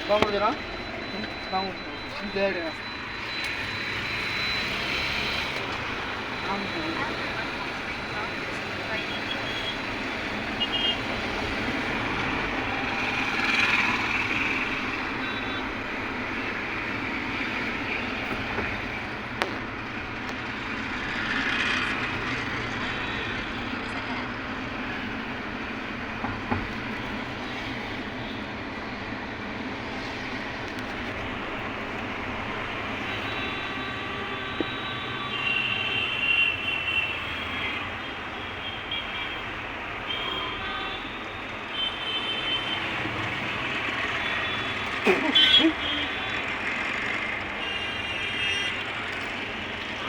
বাবুর না বাবুর দেড় আছে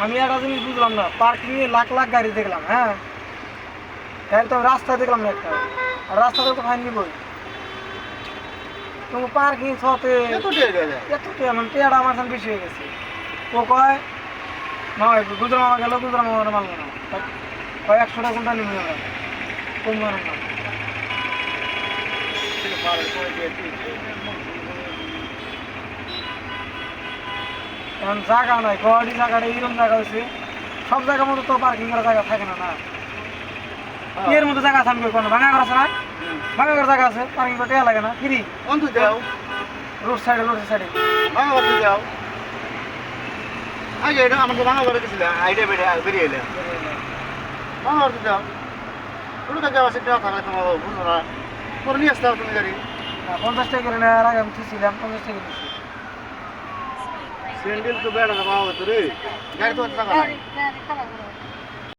আমি একটা জিনিস বুঝলাম না, পার্কিং এ লাখ লাখ গাড়ি দেখলাম। হ্যাঁ, গাড়ি তো রাস্তায় দেখলাম না একটা, আর রাস্তাতে তো ফাইন নিবই। তুমি পার্কিং ছতে এত টিয়া মানে টিয়াটা আমার সাথে বেশি হয়ে গেছে। ও কয় না গুজরা মামা গেল, গুজরা মামা মানলো না, কয় 100 টাকা কোনটা নিবি আমরা, কম মানো না। এখন জায়গা নাই, গড়ি জায়গাটা এইরকম জায়গা হয়েছে, সব জায়গার মতো তো পার্কিং করার জায়গা থাকে না। না এর মতো জায়গা থাকবে কোনো ভাঙা করা আছে না, ভাঙা করার জায়গা আছে, পার্কিং করতে লাগে না। ফ্রি রোড সাইডে, রোড সাইডে ভাঙা করতে যাও। আগে এটা আমাকে ভাঙা করে গেছিল, আইডিয়া বেরিয়ে এলে ভাঙা করতে যাও। ওটা তো যাওয়া সেটা থাকলে তোমার বুঝো না, করে নিয়ে আসতে হবে তুমি গাড়ি। 50 টাকা করে নেওয়ার আগে আমি ছিলাম 50 টাকা নিচ্ছি। স্যান্ডেল তো বেড়া পাওয়া তো রে, গাড়ি তো টাকা নাই।